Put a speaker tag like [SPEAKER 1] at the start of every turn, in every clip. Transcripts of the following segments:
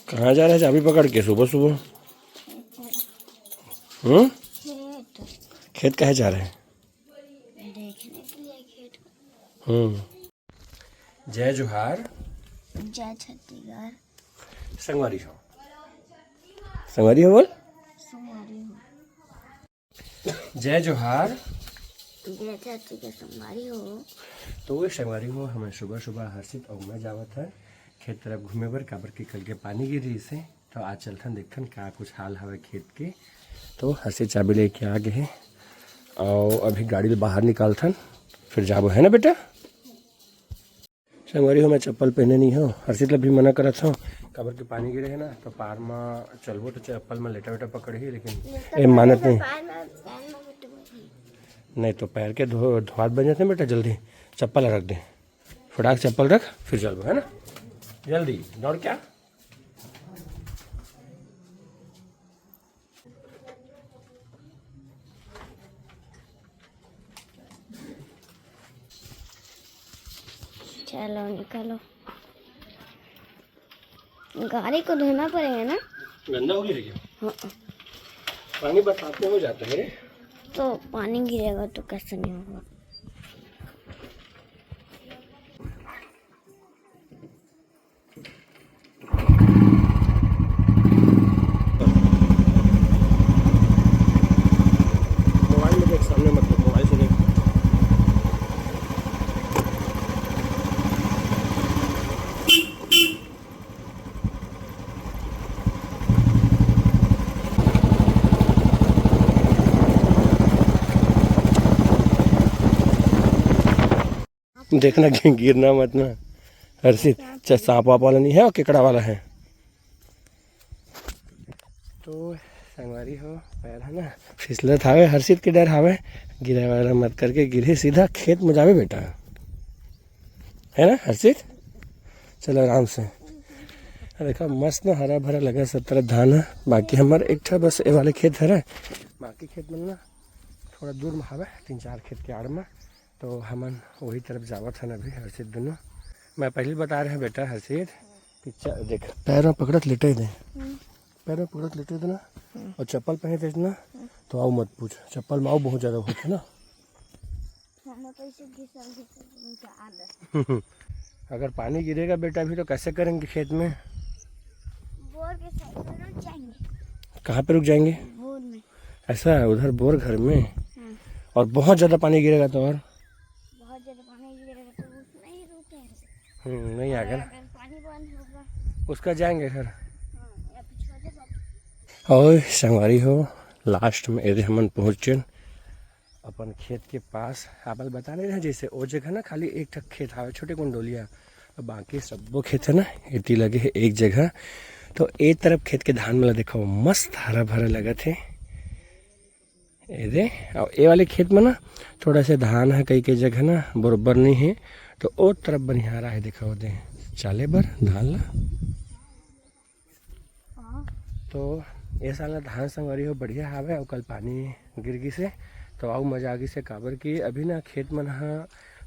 [SPEAKER 1] कहाँ जा रहे हैं चाबी पकड़ के सुबह सुबह? खेत कहाँ जा रहे हैं?
[SPEAKER 2] देखने के लिए खेत।
[SPEAKER 1] जय जोहार।
[SPEAKER 2] जय छत्तीसगढ़।
[SPEAKER 1] संगवारी हो, संगवारी हो बोल।
[SPEAKER 2] संगवारी हो।
[SPEAKER 1] जय जोहार।
[SPEAKER 2] जय छत्तीसगढ़ संगवारी हो।
[SPEAKER 1] तो वो संगवारी हो, हमें सुबह सुबह हर्षित और मैं जावत है खेत तरफ घूमे बर, काबर की कल के पानी गिरी से। तो आज चलथन देखथन क्या कुछ हाल हवे खेत के। तो हर्षित चाबी लेके आ गए हैं और अभी गाड़ी ले बाहर निकालथन, फिर जाबो है ना बेटा। संगवारी हो, मैं चप्पल पहने नहीं हो, हर्षित ला भी मना करत हूँ काबर के पानी गिरे है ना, तो पार में चलबो तो चप्पल में लेटा वेटा पकड़ ही, लेकिन ए मानत नहीं। नहीं तो पैर के धोआत बन जाते हैं बेटा, जल्दी चप्पल रख दे, फटाक चप्पल रख फिर चलबो है ना, जल्दी दौड़ क्या।
[SPEAKER 2] चलो निकालो, गाड़ी को धोना पड़ेगा ना।
[SPEAKER 1] गंदा हो गया क्या?
[SPEAKER 2] हाँ।
[SPEAKER 1] पानी बरसात में हो जाता है,
[SPEAKER 2] तो पानी गिरेगा तो कैसे नहीं होगा।
[SPEAKER 1] मोबाइल में देख, सामने मत देख, मोबाइल से देख। देखना गिरना मत ना हर्षित, सांप वाप वाला नहीं है और केकड़ा वाला है। तो संगवारी हो, पैर है ना फिसलत हावे, हर्षित के डर हावे, गिरे वाला मत करके, गिरे सीधा खेत में जावे बेटा, है ना हर्षित। चलो आराम से। देखा मस्त ना हरा भरा लगा, सब तरफ धान है, बाकी हमारे एक था बस ये वाले खेत है, बाकी खेत में ना थोड़ा दूर में हावे, 3-4 खेत के आड़ में। तो हमन वही तरफ जावत है अभी हर्षित दोनों। मैं पहले बता रहे हैं बेटा हर्षित, पिक्चर देख, पैर में पकड़त लेटे दे, पैर में पकड़त लेटे देना और चप्पल पहने थे ना, तो आओ मत पूछ, चप्पल में आओ बहुत ज़्यादा होता है ना। अगर पानी गिरेगा बेटा अभी तो कैसे करेंगे खेत में?
[SPEAKER 2] बोर के साइड में रुक जाएंगे।
[SPEAKER 1] कहाँ पे रुक जाएंगे?
[SPEAKER 2] बोर में।
[SPEAKER 1] ऐसा है उधर बोर घर में? और बहुत ज़्यादा पानी गिरेगा तो? और
[SPEAKER 2] बहुत ज़्यादा पानी गिरेगा तो उसमें ही रुकेंगे।
[SPEAKER 1] नहीं आएगा ना,
[SPEAKER 2] अगर पानी बंद होगा
[SPEAKER 1] उसका जाएंगे घर।
[SPEAKER 2] या पिछवाड़े
[SPEAKER 1] और संगवारी हो, लास्ट में यदि हमन पहुँचे अपन खेत के पास, आपल बता नहीं रहे जैसे वो जगह ना खाली एक ठक खेत है छोटे कुंडोलिया, और बाकी सब वो खेत है ना इतनी लगे है एक जगह। तो एक तरफ खेत के धान में देखो मस्त हरा भरा लगा थे ये, और ये वाले खेत में ना थोड़ा सा धान है, कई कई जगह ना बरोबर नहीं है, तो वो तरफ बनिहारा है, देखो दे चाले बर धान ला। तो ये साल धान संगवारी हो बढ़िया हावे, और कल पानी गिर गई से तो आओ मजा आ गई से, काबर की अभी ना खेत में हाँ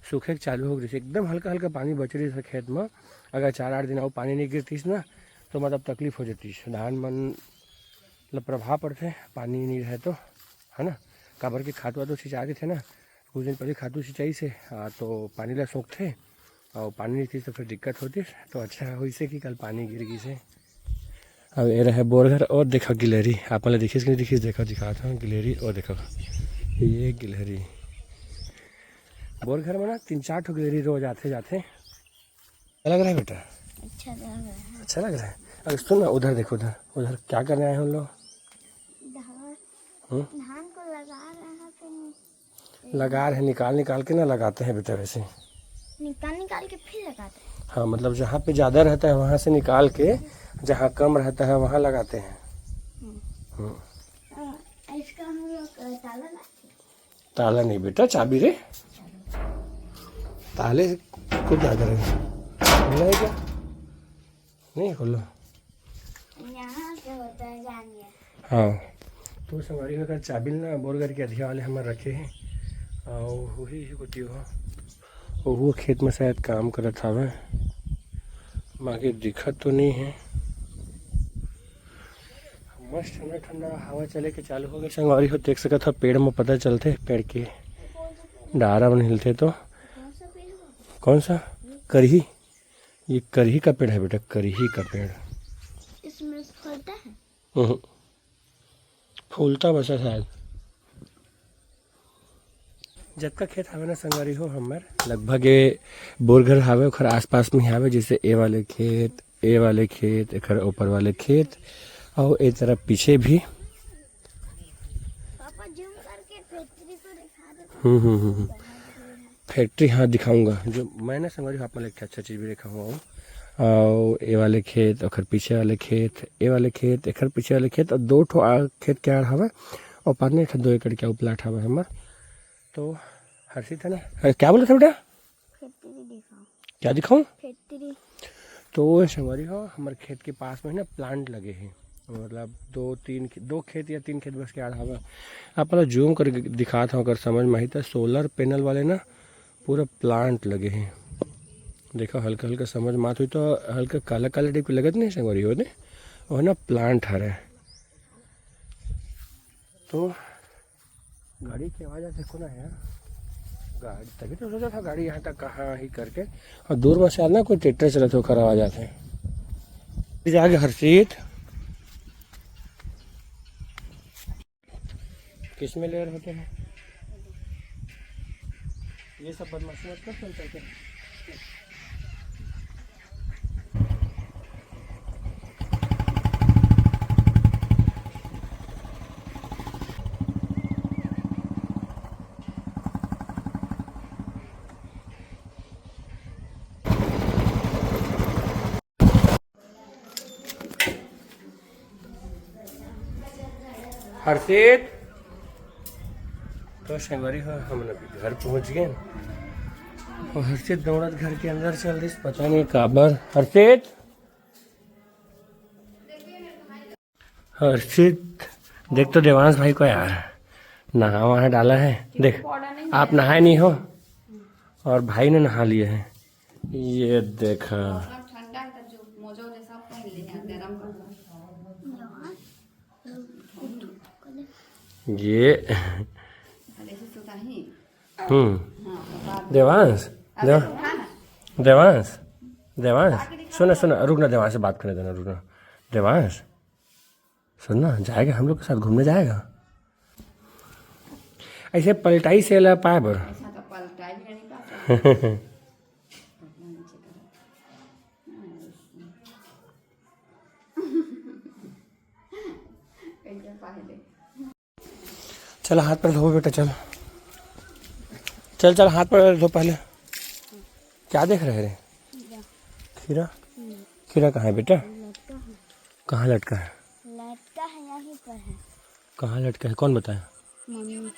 [SPEAKER 1] सूखे चालू हो गई, एकदम हल्का हल्का पानी बच रही है खेत में। अगर 4-8 दिन और पानी नहीं गिरती ना तो मतलब तकलीफ हो जाती है, धान मन मतलब प्रभाव पड़ते पानी नहीं रहे तो, है ना। काबर की खाद वाद सिंचा रहे थे ना, कुछ दिन पहले खादू सिंचाई से तो पानी ला सूखते और पानी नहीं थी तो फिर दिक्कत होती। तो अच्छा हुई से कि कल पानी गिर गई से। अब ये रहे बोरघर, और देखो गिलहरी, आप मतलब देखिए कि नहीं देखिए, देखो दिखाता हूँ गिलहरी, और देखो ये गिलहरी बोर घर में ना 3-4 ठो गिलहरी रोज आते जाते। क्या लग रहा है बेटा?
[SPEAKER 2] अच्छा लग रहा है।
[SPEAKER 1] अच्छा लग रहा है। अगर सुन ना उधर देखो, उधर उधर क्या करने आए हैं हम लोग?
[SPEAKER 2] धान को लगा रहे हैं तो
[SPEAKER 1] लगा रहे, निकाल के ना लगाते हैं बेटा, वैसे
[SPEAKER 2] निकाल के फिर लगाते हैं।
[SPEAKER 1] हाँ मतलब जहाँ पे ज़्यादा रहता है वहाँ से निकाल के, जहाँ कम रहता है वहाँ लगाते हैं।
[SPEAKER 2] इसका हम लोग ताला
[SPEAKER 1] ताला नहीं बेटा, चाबी रे, ताले को क्या करेंगे, खोलना है क्या? नहीं खोलो,
[SPEAKER 2] यहाँ से होता है जानिए।
[SPEAKER 1] हाँ तो संगवारी अगर चाबी ना बोरगर के अधिया वाले हमारे रखे हैं, और वही होती हो वो खेत में शायद काम करत हवे, बाकी दिक्कत तो नहीं है। मस्त ठंडा ठंडा हवा चले के चालू हो गए संगवारी हो। देख सकत हो पेड़ में पता चलते पेड़ के डारा में हिलते तो
[SPEAKER 2] कौन सा पेड़ है?
[SPEAKER 1] कौन सा करही, ये करही का पेड़ है बेटा, करही का पेड़।
[SPEAKER 2] इसमें फलता है?
[SPEAKER 1] फूलता बस है शायद। जतका खेत हवे ना संगवारी हो हमर लगभग ए बोरघर हवे ओखर आसपास में ही हवे, जैसे ए वाले खेत, ए वाले खेत, एकर ऊपर वाले खेत और ए तरफ पीछे भी।
[SPEAKER 2] पापा जूम करके फैक्ट्री को दिखा दो।
[SPEAKER 1] फैक्ट्री हाँ दिखाऊंगा, जो मैंने संगवारी आप मतलब अच्छा चीज़ भी देखा हुआ हूँ। और ए वाले खेत ओखर पीछे वाले खेत, ए वाले खेत एकर पीछे वाले खेत और दो ठो खेत के आड़ हवे और पानी 2 एकड़ के प्लाट हवे हमर। तो हर्षित है ना, क्या बोला था बेटा?
[SPEAKER 2] फैक्ट्री दिखाओ।
[SPEAKER 1] क्या दिखाऊं?
[SPEAKER 2] फैक्ट्री।
[SPEAKER 1] तो संगवारी हो हमारे खेत के पास में ना प्लांट लगे हैं, मतलब 2 खेत या 3 खेत बस के आड़ हवा। आप मतलब जूम कर दिखाता हूँ अगर समझ में आई तो। सोलर पैनल वाले ना पूरा प्लांट लगे हैं। देखो हल्का हल्का समझ में आती हुई तो हल्का काला काला टाइप लगत नहीं संगवारी हो ने, और ना प्लांट हरे। तो गाड़ी की आवाज़ आती को ना यार, गाड़ी तभी तो सोचा था गाड़ी यहाँ तक कहाँ ही करके, और दूर में से ना कोई ट्रैक्टर चला तो खराब आ जाते हैं। जाके हर्षित किस में ले रहे होते हैं ये सब बदमाशी मत कर, चल करके। हर्षित तो संगवारी हो हम अभी घर पहुंच गए और हर्षित दौड़त घर के अंदर चल रही, पता नहीं काबर। हर्षित हर्षित देख तो देवांश भाई को यार नहा वहाँ डाला है, देख आप नहाए नहीं हो और भाई ने नहा लिए हैं। ये देखा ये देवांश देवांश देवांश सुना सुना, रुकना देवांश से बात करने देना, रुकना देवांश सुनना, जाएगा हम लोग के साथ घूमने जाएगा? ऐसे पलटाई से ला पाए बर चल हाथ पर धो बेटा, चल चल चल हाथ पर धो पहले। क्या देख रहे रे? खीरा? खीरा कहाँ है बेटा? कहाँ लटका है?
[SPEAKER 2] लटका है यहीं पर है।
[SPEAKER 1] कहाँ लटका है कौन बताया?
[SPEAKER 2] मम्मी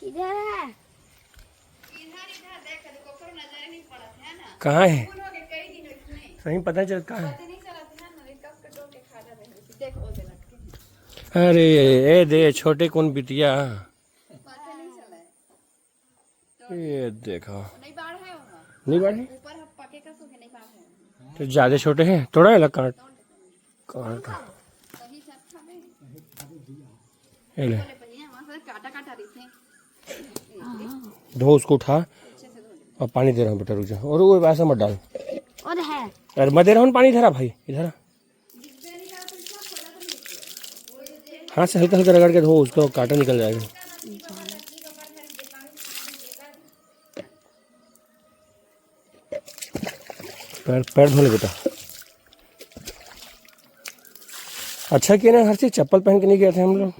[SPEAKER 2] इधर है।
[SPEAKER 1] कहाँ है? सही पता नहीं चल कहाँ है। अरे ए दे छोटे कौन बिटिया, ये देखो नहीं बढ़े तो ज्यादा छोटे हैं, थोड़ा अलग काट काट ले धो उसको उठा और पानी दे रहा हूँ बेटा, रुक जा। और वो ऐसा मत डाल,
[SPEAKER 2] और है
[SPEAKER 1] अरे मैं दे रहा हूँ पानी, इधर आ भाई इधर आ। हाथ से हल्का हल्का रगड़ के धो उसको, कांटा निकल जाएगा। पैर पैर धो ले बेटा। अच्छा किया ना हर चीज, चप्पल पहन के नहीं गए थे हम लोग।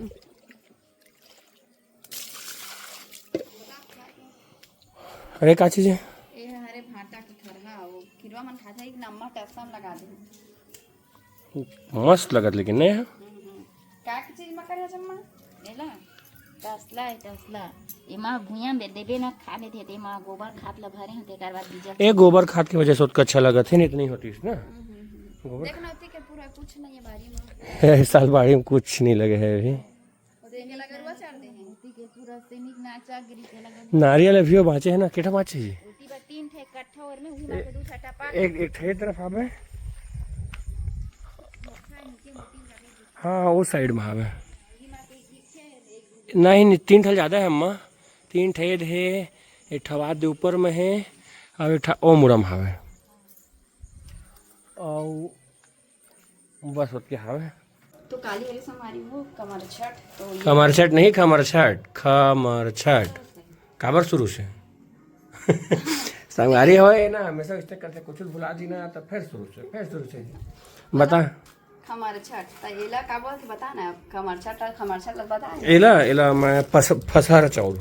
[SPEAKER 1] अरे का चीज है?
[SPEAKER 3] हरे भाटा की खरहा वो खिरवा मन खाता है, एक नम्मा टसम लगा दे,
[SPEAKER 1] मस्त लगत लेकिन नहीं है
[SPEAKER 3] का की चीज मकर है जम्मा लेला टसला एमा भुइया में देबे ना खाने थे, एमा गोबर खाद ल भरे होते, एकर बाद बीजा
[SPEAKER 1] एक गोबर खाद की वजह से उसका अच्छा लगत है, नहीं तो नहीं होती ना गोबर।
[SPEAKER 3] देखना होती के पूरा कुछ नहीं है बारी में,
[SPEAKER 1] इस साल बाड़ी में कुछ नहीं लगे है अभी।
[SPEAKER 3] देखे लगा रुआ चढ़ दे हैं उती के पूरा सैनिक नाचा गिरी के लगा
[SPEAKER 1] नारियल अभी बाँचे है ना, केटा बाँचे जी
[SPEAKER 3] उती बा 3 ठे इकट्ठा और में उही में 2 छटा पा
[SPEAKER 1] एक ठे तरफ आवे हाँ वो साइड में हवे नहीं 3 ठल ज़्यादा है अम्मा 3 ठेद है एक ठवा दे ऊपर में है और एक ओ मुरम हवे और बस उतके हवे
[SPEAKER 3] तो काली वाली संगवारी हो कमर छठ तो ये
[SPEAKER 1] खमर छठ नहीं खमर छठ काबर शुरू से संगवारी हो ना हमेशा इस्तेक करते कुछ भुला दी ना तो फिर शुरू से बता
[SPEAKER 3] खमर छठ तो एला का बोल के बता ना खमर छठ बता
[SPEAKER 1] एला मैं फसहर चावल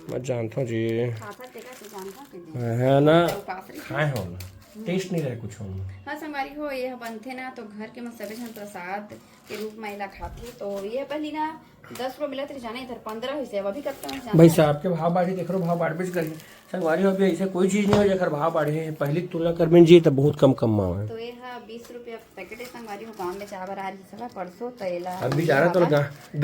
[SPEAKER 1] मैं जानता हूँ जी
[SPEAKER 3] खाता टेका से जानता के
[SPEAKER 1] है ना
[SPEAKER 3] उपास
[SPEAKER 1] खाए हो ना टेस्ट नहीं रहे कुछ हो
[SPEAKER 3] हाँ संगवारी हो ये बनथे ना तो घर के में सभी जन प्रसाद के रूप में इला खाते तो ये पहली ना 10 रुपये मिलत रही जाने इधर 15 हुई से अभी कब तक
[SPEAKER 1] भाई साहब के भाव बाढ़ी देख रहे हो भाव बाढ़ करिए संगवारी हो भी ऐसे कोई चीज नहीं हो जखर भाव बढ़े पहले तुलना कर में जी तो बहुत कम मावे
[SPEAKER 3] तो ये 20 रुपया पैकेट है संगवारी हो गांव में चावल आ रही सब परसों तो एला
[SPEAKER 1] अभी जा रहा तो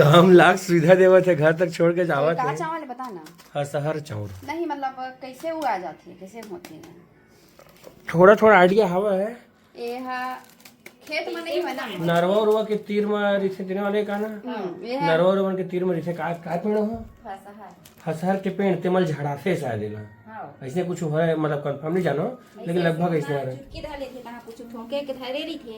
[SPEAKER 1] गांव लाख सुविधा देवत है घर तक छोड़ के जावत
[SPEAKER 3] का
[SPEAKER 1] है
[SPEAKER 3] चावल बता ना
[SPEAKER 1] हर शहर चाउर
[SPEAKER 3] नहीं मतलब कैसे वो आ जाती है कैसे होती है
[SPEAKER 1] थोड़ा आइडिया हवा है
[SPEAKER 3] ये खेत में नहीं है ना
[SPEAKER 1] नरवा उरवा के तीर में रिसे देने वाले का ना
[SPEAKER 3] ये है
[SPEAKER 1] नरवा उरवा के तीर में रिसे का पेड़ हो
[SPEAKER 3] फसहर
[SPEAKER 1] हसहर के पेड़ तेमल झड़ाते शायद लेना
[SPEAKER 3] हां
[SPEAKER 1] ऐसे कुछ है मतलब कंफर्म नहीं जानो लेकिन लगभग ऐसे है
[SPEAKER 3] चुटकी डाले थे कहां कुछ ठोके के धरे रही थे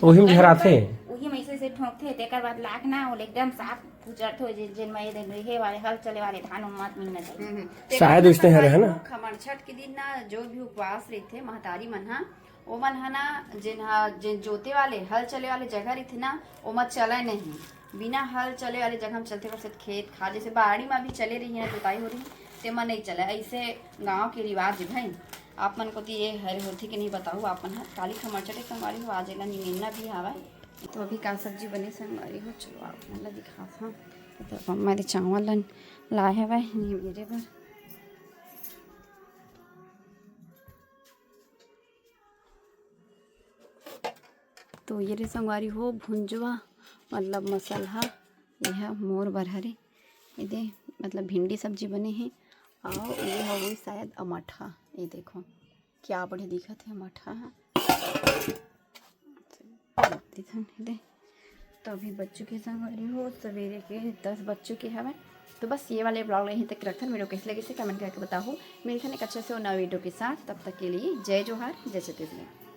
[SPEAKER 1] वही में झड़ाते
[SPEAKER 3] वही में से ठोकते तेकर बाद लाख ना हो एकदम साफ गुजरत हो जिन में दिन रहे वाले हल चले वाले धान मत मिलना चाहिए
[SPEAKER 1] शायद इसने है ना
[SPEAKER 3] खमर छठ के दिन ना जो भी उपवास रहते महतारी मन हा ओ मन है ना जिन जोते वाले हल चले वाले जगह रहती ना ओ मत चले नहीं बिना हल चले वाले जगह में चलते वक्त खेत खा जैसे बाड़ी में भी चले रही है जोताई हो रही ते मन नहीं चले ऐसे गांव के रिवाज भाई आप मन को तो ये हर होती कि नहीं बताऊँ आप मन काली खमर छठ संगवारी हो आज निमेना भी हवा तो अभी का सब्जी बने संगवारी हो चलो आप मन दिखा था तो हमारे चावल लाए है भाई मेरे पर तो ये रे संगवारी हो भुंजवा मतलब मसाला यह मोर बरहरे ये मतलब भिंडी सब्जी बने हैं और ये हो गई शायद अमठा ये देखो क्या बढ़िया दिखत है अमठा तो अभी बच्चों के संगवारी हो सवेरे के 10 बज चुके हमें तो बस ये वाले ब्लॉग यहीं तक रखन वीडियो कैसे लगे से कमेंट करके बताओ मेरे खाने एक अच्छे से नए वीडियो के साथ तब तक के लिए जय जोहार जय छत्तीसगढ़।